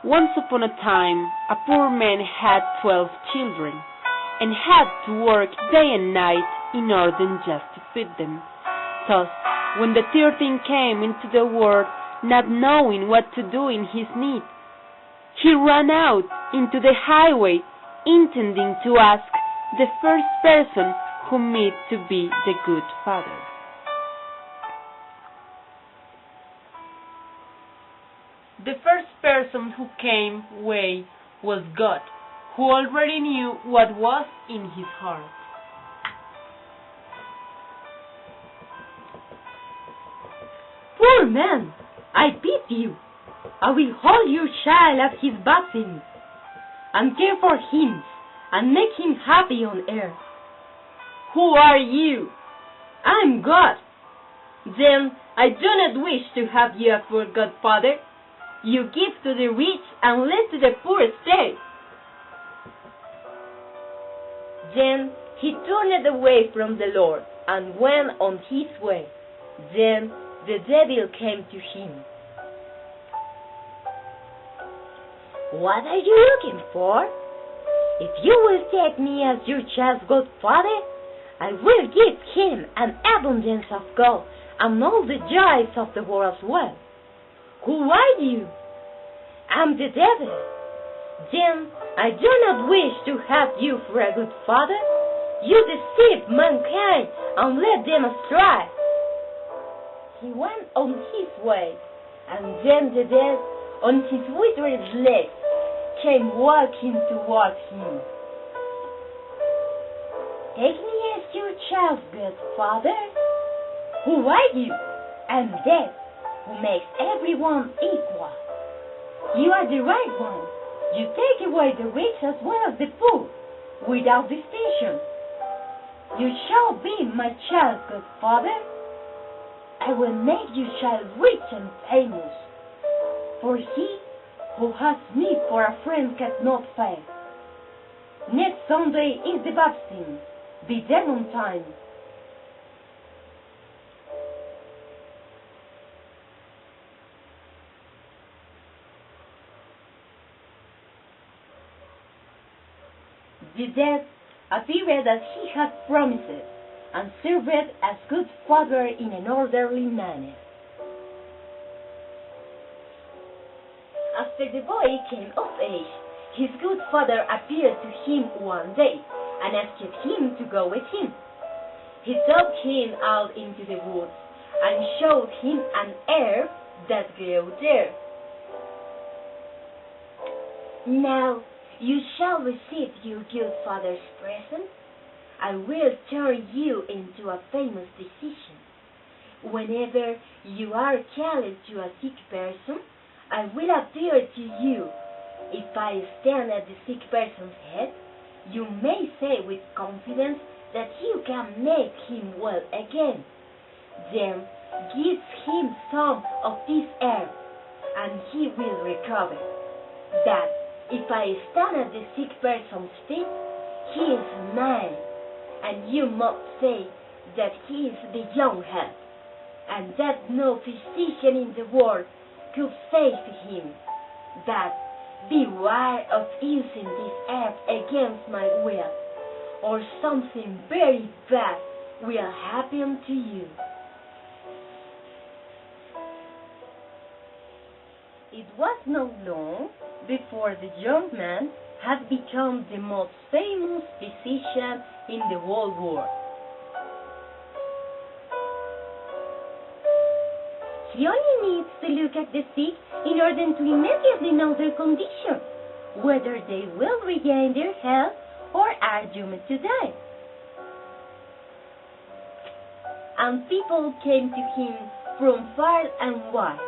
Once upon a time, a poor man had 12 children, and had to work day and night in order just to feed them. Thus, when the 13th came into the world, not knowing what to do in his need, he ran out into the highway, intending to ask the first person who met to be the good father. The first person who came way was God, who already knew what was in his heart. Poor man, I pity you. I will hold your child at his baptism, and care for him, and make him happy on earth. Who are you? I am God. Then I do not wish to have you as your godfather. You give to the rich and lend to the poor stay. Then he turned away from the Lord and went on his way. Then the devil came to him. What are you looking for? If you will take me as your child's godfather, I will give him an abundance of gold and all the joys of the world's wealth. Who are you? I'm the devil. Then I do not wish to have you for a good father. You deceive mankind and led them astray. He went on his way, and then the dead, on his withered legs, came walking toward him. Take me as your child's godfather. Who are you? I'm death, who makes everyone equal. You are the right one. You take away the rich as well as the poor, without distinction. You shall be my child's godfather. I will make your child rich and famous. For he who has me for a friend cannot fail. Next Sunday is the baptism. Be there on time. The dead appeared as he had promised, and served as good father in an orderly manner. After the boy came of age, his good father appeared to him one day, and asked him to go with him. He took him out into the woods, and showed him an herb that grew there. Now you shall receive your good father's present. I will turn you into a famous physician. Whenever you are called to a sick person, I will appear to you. If I stand at the sick person's head, you may say with confidence that you can make him well again. Then give him some of this herb, and he will recover. That if I stand at the sick person's feet, he is mine, and you must say that he is beyond help, and that no physician in the world could save him. But beware of using this herb against my will, or something very bad will happen to you. It was not long before the young man had become the most famous physician in the whole world. He only needs to look at the sick in order to immediately know their condition, whether they will regain their health or are doomed to die. And people came to him from far and wide,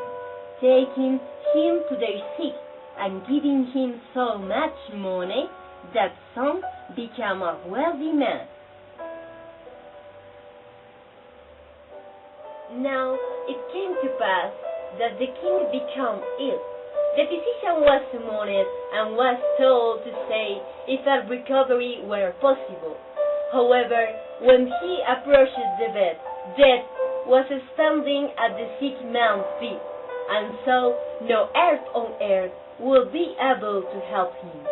taking him to their sick and giving him so much money that some became a wealthy man. Now it came to pass that the king became ill. The physician was summoned and was told to say if a recovery were possible. However, when he approached the bed, Death was standing at the sick man's feet, and saw no earth on earth would be able to help him.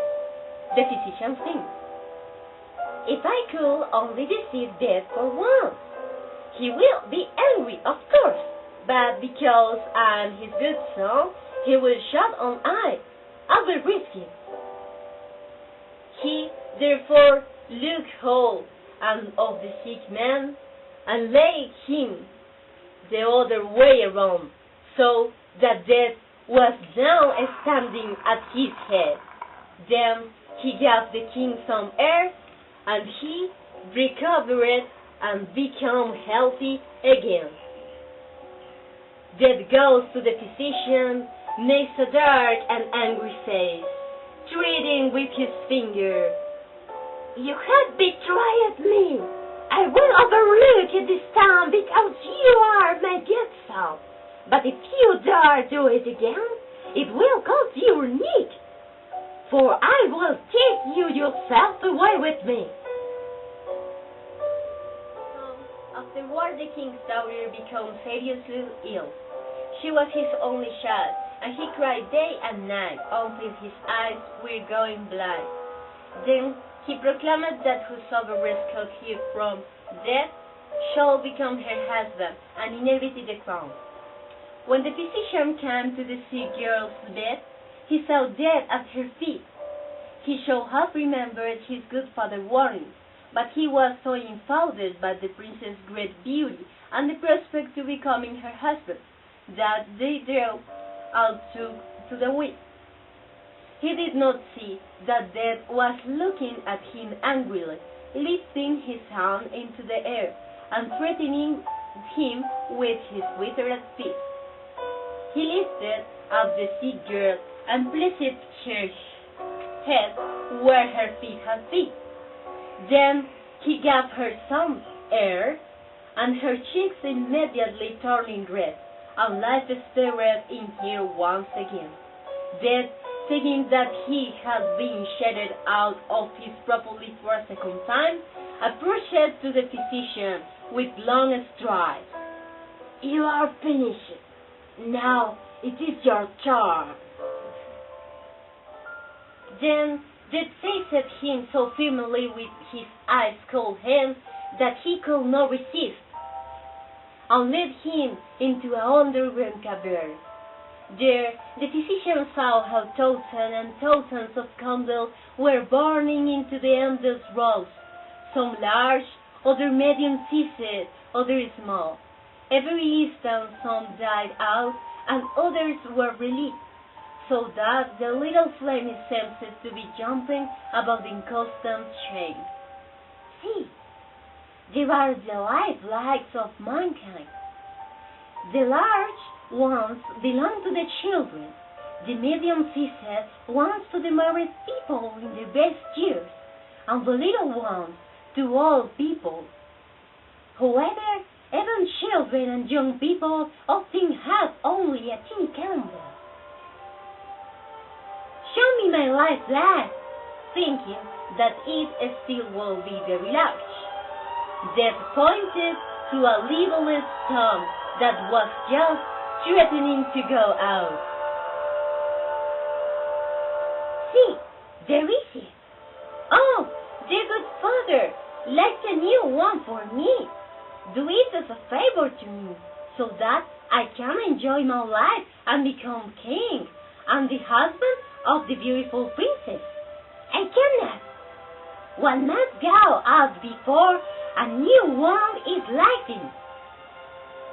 The physician thinks, if I could only deceive Death for once. He will be angry, of course, but because I'm his good son, he will shut an eye. I will risk it. He therefore took hold of the sick man and laid him the other way around, so that Death was now standing at his head. Then he gave the king some air, and he recovered and became healthy again. Death goes to the physician, makes a dark and angry face, treating with his finger. You have betrayed me. I will overlook it this time because you are my good son. But if you dare do it again, it will cost your neck. For I will take you yourself away with me. Afterward, the king's daughter became seriously ill. She was his only child, and he cried day and night until his eyes were going blind. Then he proclaimed that whosoever rescued her from death shall become her husband and inherit the crown. When the physician came to the sick girl's bed, he saw Death at her feet. He should have remembered his good father's warning, but he was so enfolded by the princess' great beauty and the prospect of becoming her husband that they drove out to the wind. He did not see that Death was looking at him angrily, lifting his hand into the air and threatening him with his withered fist. He lifted up the sick girl and placed her head where her feet had been. Then he gave her some air, and her cheeks immediately turned red, and life stirred in her once again. Death, thinking that he had been shattered out of his property for a second time, approached to the physician with long strides. You are finished. Now it is your turn. Then Death seized him so firmly with his ice cold hands that he could not resist, and led him into an underground cavern. There the physician saw how thousands and thousands of candles were burning into the endless rows, some large, others medium-sized, others small. Every instant some died out and others were relit, so that the little flame seemed to be jumping about in constant change. See, there are the life lights of mankind. The large ones belong to the children, the medium-sized ones to the married people in their best years, and the little ones to old people. However, even children and young people often have only a tiny candle. Show me my life light, thinking that it still will be very large. Death pointed to a little stone that was just threatening to go out. See, there is it. Oh, dear good father, light a new one for me. Do it as a favor to me, so that I can enjoy my life and become king and the husband of the beautiful princess. I cannot. One must go out before a new one is lighted.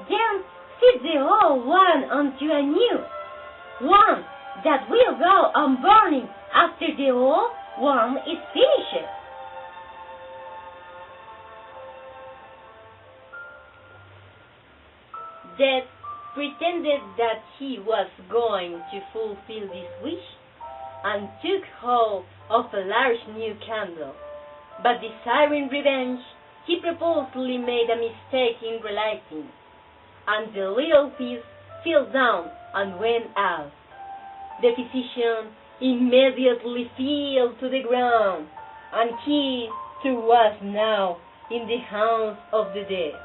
Then fit the old one onto a new one that will go on burning after the old one is finished. Death pretended that he was going to fulfill this wish and took hold of a large new candle. But desiring revenge, he purposely made a mistake in relighting, and the little piece fell down and went out. The physician immediately fell to the ground, and he too was now in the hands of the dead.